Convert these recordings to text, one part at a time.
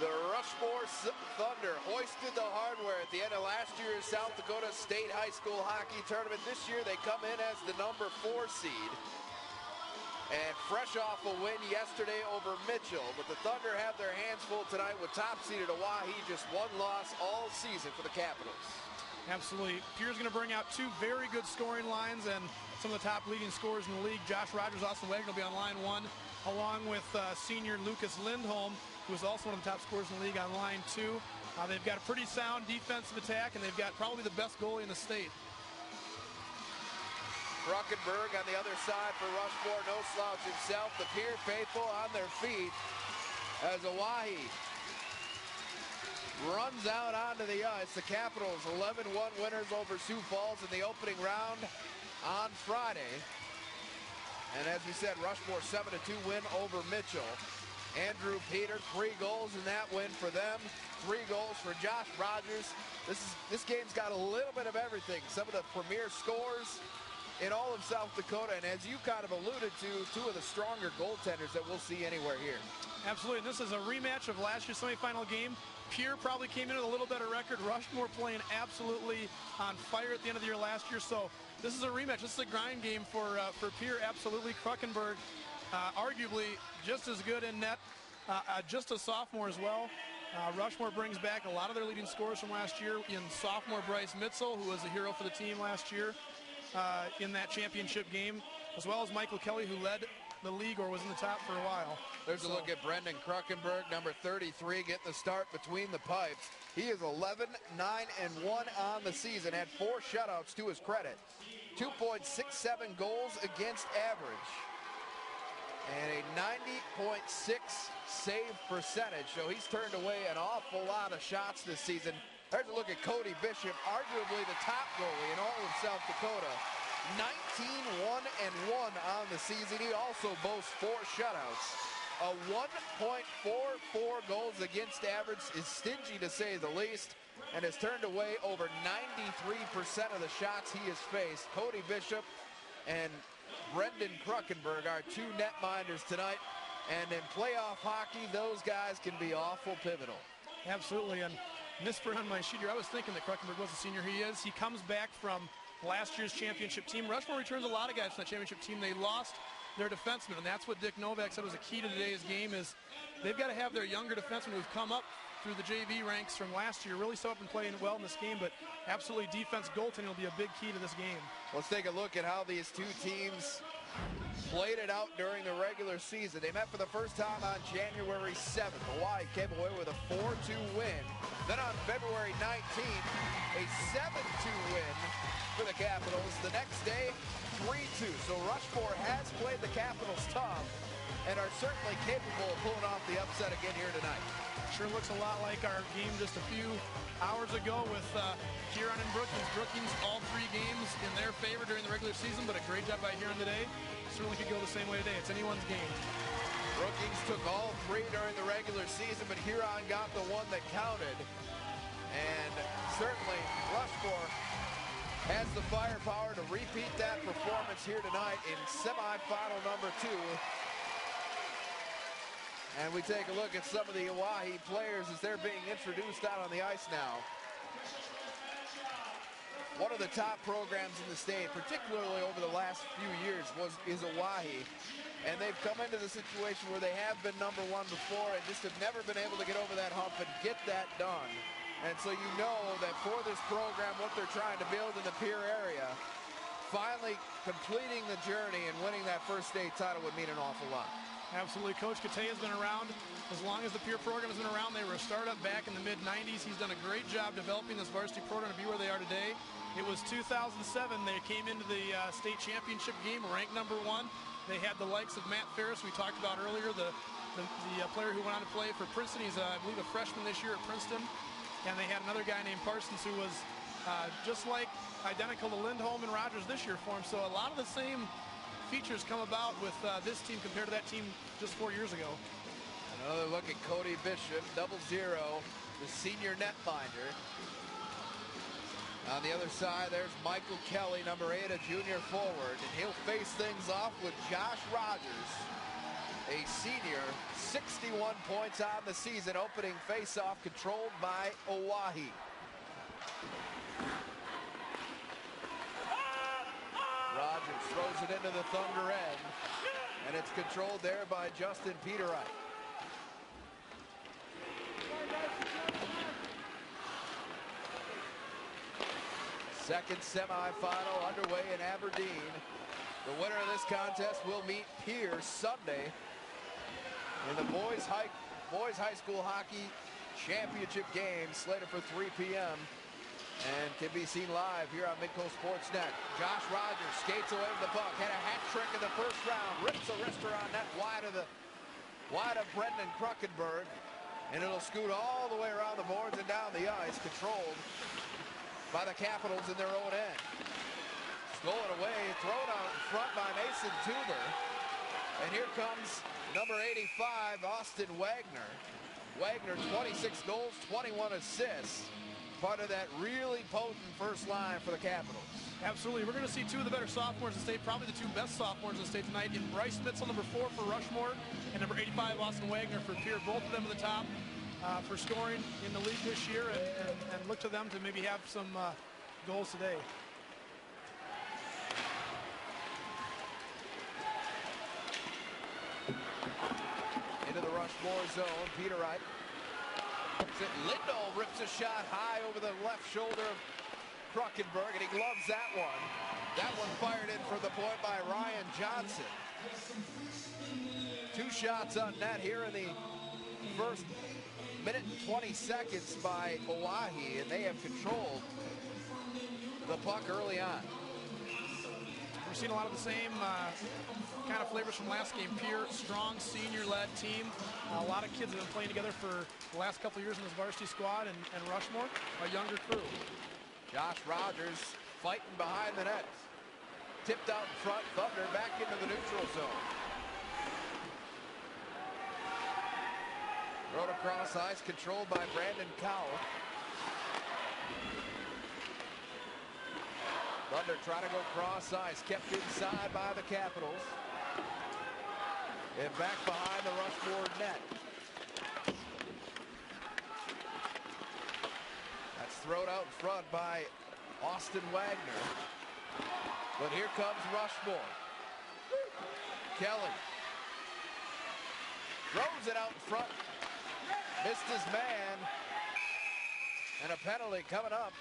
The Rushmore Thunder hoisted the hardware at the end of last year's South Dakota State High School Hockey Tournament. This year they come in as the number 4 seed. And fresh off a win yesterday over Mitchell. But the Thunder have their hands full tonight with top-seeded Owyhee. Just one loss all season for the Capitals. Absolutely. Pierre's going to bring out 2 very good scoring lines and some of the top leading scorers in the league. Josh Rogers, Austin Wagner will be on line 1, along with senior Lucas Lindholm, who is also one of the top scorers in the league, on line 2. They've got a pretty sound defensive attack, and they've got probably the best goalie in the state. Kruckenberg on the other side for Rushmore, no slouch himself. The Pierre faithful on their feet as Owyhee runs out onto the ice. The Capitals 11-1 winners over Sioux Falls in the opening round on Friday. And as we said, Rushmore 7-2 win over Mitchell. Andrew Peter, 3 goals in that win for them. 3 goals for Josh Rogers. This game's got a little bit of everything. Some of the premier scores in all of South Dakota, and as you kind of alluded to, 2 of the stronger goaltenders that we'll see anywhere here. Absolutely, and this is a rematch of last year's semifinal game. Pierre probably came in with a little better record. Rushmore playing absolutely on fire at the end of the year last year, so this is a rematch. This is a grind game for Pierre, absolutely. Kruckenberg, arguably just as good in net, just a sophomore as well. Rushmore brings back a lot of their leading scorers from last year in sophomore Bryce Mitzel, who was a hero for the team last year in that championship game, as well as Michael Kelly, who led the league or was in the top for a while. There's a look at Brendan Kruckenberg, number 33, getting the start between the pipes. He is 11-9-1 on the season, had 4 shutouts to his credit. 2.67 goals against average. And a 90.6 save percentage. So he's turned away an awful lot of shots this season. There's a look at Cody Bishop, arguably the top goalie in all of South Dakota. 19-1-1 on the season. He also boasts 4 shutouts. A 1.44 goals against average is stingy to say the least, and has turned away over 93% of the shots he has faced. Cody Bishop and Brendan Kruckenberg are 2 netminders tonight, and in playoff hockey, those guys can be awful pivotal. Absolutely, and misprint on my sheet here. I was thinking that Kruckenberg was the senior. He is. He comes back from last year's championship team. Rushmore returns a lot of guys from that championship team. They lost their defensemen, and that's what Dick Novak said was a key to today's game, is they've got to have their younger defensemen who've come up through the JV ranks from last year really step up and playing well in this game, but absolutely defense goaltending will be a big key to this game. Let's take a look at how these 2 teams played it out during the regular season. They met for the first time on January 7th. Hawaii came away with a 4-2 win. Then on February 19th, a 7-2 win for the Capitals. The next day, 3-2. So Rushmore has played the Capitals tough and are certainly capable of pulling off the upset again here tonight. Sure looks a lot like our game just a few hours ago with Huron and Brookings. Brookings all 3 games in their favor during the regular season, but a great job by Huron today. Certainly could go the same way today. It's anyone's game. Brookings took all 3 during the regular season, but Huron got the one that counted. And certainly Rushmore has the firepower to repeat that performance here tonight in semifinal number 2. And we take a look at some of the Owyhee players as they're being introduced out on the ice now. One of the top programs in the state, particularly over the last few years, is Owyhee. And they've come into the situation where they have been number 1 before and just have never been able to get over that hump and get that done. And so you know that for this program, what they're trying to build in the Pierre area, finally completing the journey and winning that first state title would mean an awful lot. Absolutely. Coach Kate has been around as long as the Pierre program has been around. They were a startup back in the mid-90s. He's done a great job developing this varsity program to be where they are today. It was 2007. They came into the state championship game ranked number 1. They had the likes of Matt Ferris, we talked about earlier, the player who went on to play for Princeton. He's, I believe, a freshman this year at Princeton. And they had another guy named Parsons who was just like identical to Lindholm and Rogers this year for him. So a lot of the same features come about with this team compared to that team just 4 years ago. Another look at Cody Bishop, 0-0, the senior netminder. On the other side, there's Michael Kelly, number 8, a junior forward, and he'll face things off with Josh Rogers. a senior, 61 points on the season. Opening faceoff controlled by Oahe. Rogers throws it into the Thunder end, and it's controlled there by Justin Peterite. Second semifinal underway in Aberdeen. The winner of this contest will meet Pierce Sunday in the boys high school hockey championship game, slated for 3 p.m. and can be seen live here on Midco Sportsnet. Josh Rogers skates away with the puck, had a hat trick in the first round, rips a wrister on net wide of Brendan Kruckenberg, and it'll scoot all the way around the boards and down the ice, controlled by the Capitals in their own end. Stolen away, thrown out in front by Mason Tuber. And here comes number 85, Austin Wagner. Wagner, 26 goals, 21 assists. Part of that really potent first line for the Capitals. Absolutely. We're going to see two of the better sophomores in the state, probably the two best sophomores in the state tonight, in Bryce Mitchell, number 4 for Rushmore, and number 85, Austin Wagner for Pierre. Both of them at the top for scoring in the league this year, and look to them to maybe have some goals today. Into the Rushmore zone, Peterite. Lindholm rips a shot high over the left shoulder of Kruckenberg, and he gloves that one. That one fired in for the point by Ryan Johnson. 2 shots on net here in the first minute and 20 seconds by Oahe, and they have controlled the puck early on. We've seen a lot of the same kind of flavors from last game. Pure, strong, senior-led team. A lot of kids have been playing together for the last couple of years in this varsity squad, and Rushmore, a younger crew. Josh Rogers fighting behind the net. Tipped out in front, Thunder back into the neutral zone. Thrown across ice, controlled by Brandon Cowell. Thunder trying to go cross ice, kept inside by the Capitals. And back behind the Rushmore net. That's thrown out in front by Austin Wagner. But here comes Rushmore. Kelly throws it out in front. Missed his man. And a penalty coming up.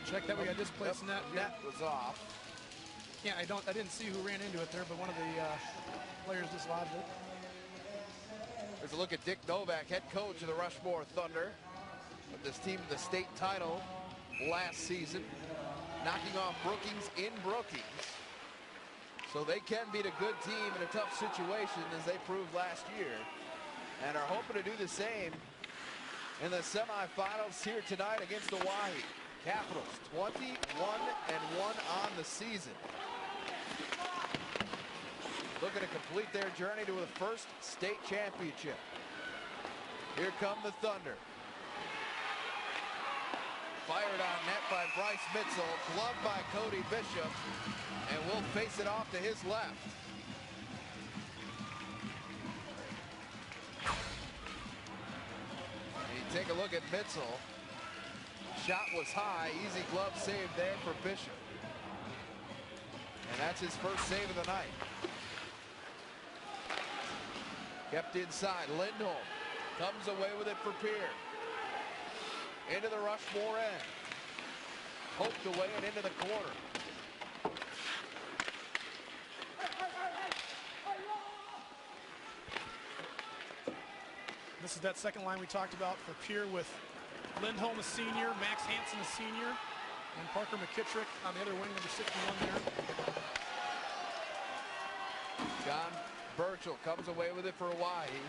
Check that, we got displaced net. Net was off. Yeah, I didn't see who ran into it there, but one of the players dislodged it. There's a look at Dick Novak, head coach of the Rushmore Thunder. With this team to the state title last season, knocking off Brookings in Brookings. So they can beat a good team in a tough situation, as they proved last year, and are hoping to do the same in the semifinals here tonight against Oahe. Capitals 21-1 on the season. Looking to complete their journey to the first state championship. Here come the Thunder. Fired on net by Bryce Mitchell, gloved by Cody Bishop, and will face it off to his left. And you take a look at Mitchell. Shot was high, easy glove save there for Bishop. And that's his first save of the night. Kept inside, Lindholm comes away with it for Pierre. Into the Rushmore end. Poked away and into the corner. This is that second line we talked about for Pierre, with Lindholm a senior, Max Hansen a senior, and Parker McKittrick on the other wing, number 61 there. John Burchell comes away with it for Oahe.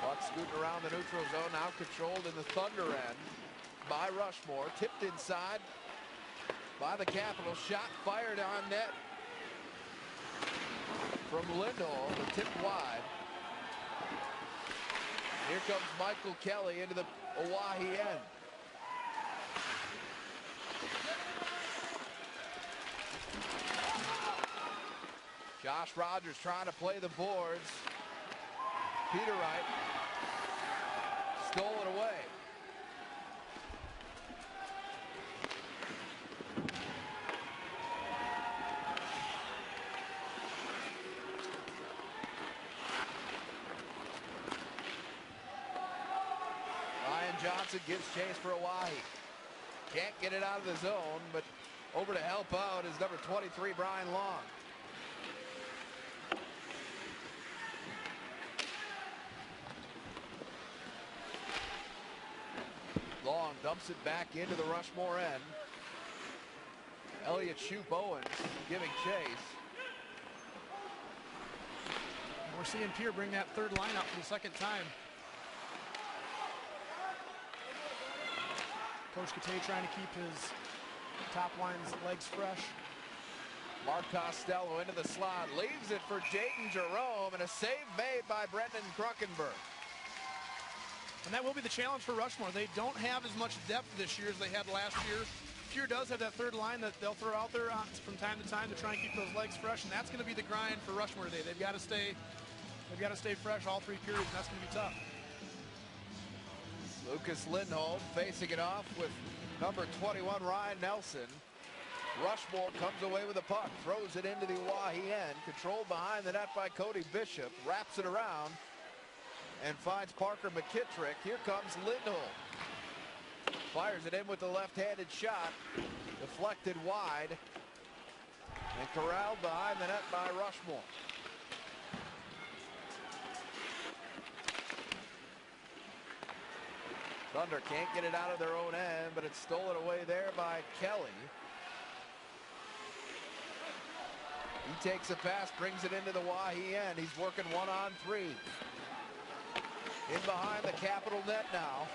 Puck scooting around the neutral zone, now controlled in the Thunder end by Rushmore. Tipped inside by the Capitals. Shot fired on net from Lindholm, but tipped wide. comes Michael Kelly into the Oahe end. Josh Rogers trying to play the boards. Peter Wright stole it away. Ryan Johnson gives chase for Oahe. Can't get it out of the zone, but over to help out is number 23, Brian Long. Long dumps it back into the Rushmore end. Elliott Shoup Owens giving chase. We're seeing Pierre bring that third line up for the second time. Coach Cody trying to keep his top line's legs fresh. Mark Costello into the slot, leaves it for Jayden Jerome, and a save made by Brendan Kruckenberg. And that will be the challenge for Rushmore. They don't have as much depth this year as they had last year. Pierre does have that third line that they'll throw out there from time to time to try and keep those legs fresh, and that's going to be the grind for Rushmore today. They've got to stay fresh all three periods, and that's going to be tough. Lucas Lindholm facing it off with number 21, Ryan Nelson. Rushmore comes away with the puck, throws it into the Oahe end, controlled behind the net by Cody Bishop, wraps it around, and finds Parker McKittrick. Here comes Lindholm. Fires it in with the left-handed shot, deflected wide, and corralled behind the net by Rushmore. Thunder can't get it out of their own end, but it's stolen away there by Kelly. He takes a pass, brings it into the Oahe end. He's working 1-on-3. In behind the Capital net now.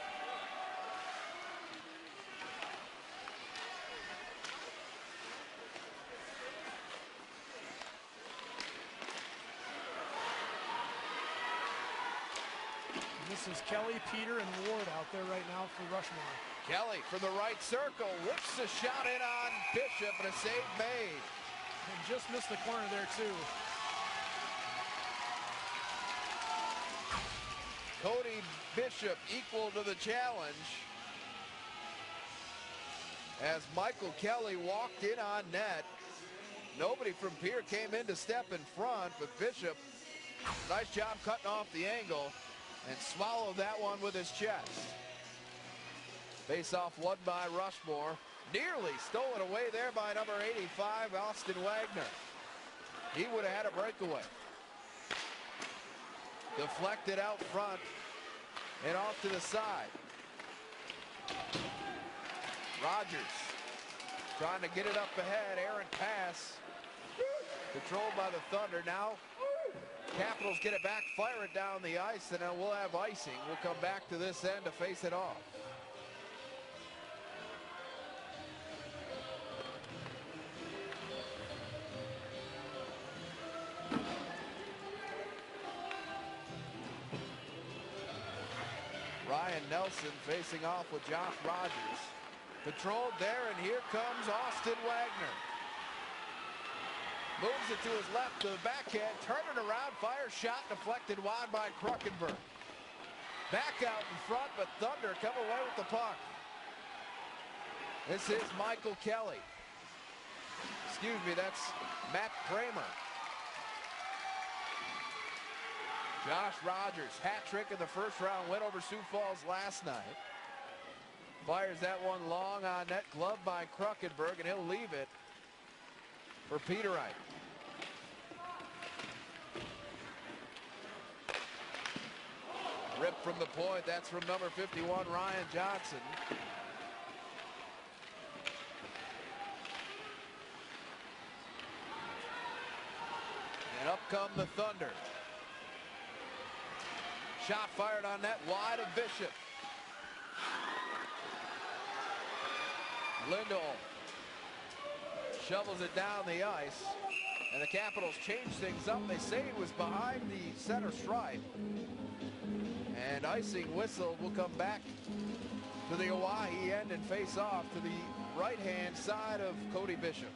This is Kelly, Peter, and Ward out there right now for Rushmore. Kelly from the right circle, whips the shot in on Bishop, and a save made. And just missed the corner there too. Cody Bishop equal to the challenge as Michael Kelly walked in on net. Nobody from Pierre came in to step in front, but Bishop, nice job cutting off the angle and swallowed that one with his chest. Face-off won by Rushmore. Nearly stolen away there by number 85, Austin Wagner. He would have had a breakaway. Deflected out front and off to the side. Rogers trying to get it up ahead. Errant pass. Controlled by the Thunder. Now Capitals get it back, fire it down the ice, and then we'll have icing. We'll come back to this end to face it off. Ryan Nelson facing off with Josh Rogers. Controlled there, and here comes Austin Wagner. Moves it to his left, to the backhand, turning around, fire shot, deflected wide by Kruckenberg. Back out in front, but Thunder come away with the puck. This is Michael Kelly. Excuse me, that's Matt Kramer. Josh Rogers, hat trick in the first round, went over Sioux Falls last night. Fires that one long on net, gloved by Kruckenberg, and he'll leave it for Peter Wright. Ripped from the point, that's from number 51, Ryan Johnson. And up come the Thunder. Shot fired on net, wide of Bishop. Lindholm shovels it down the ice. And the Capitals changed things up. They say it was behind the center stripe. And icing whistle will come back to the Oahe end and face off to the right-hand side of Cody Bishop.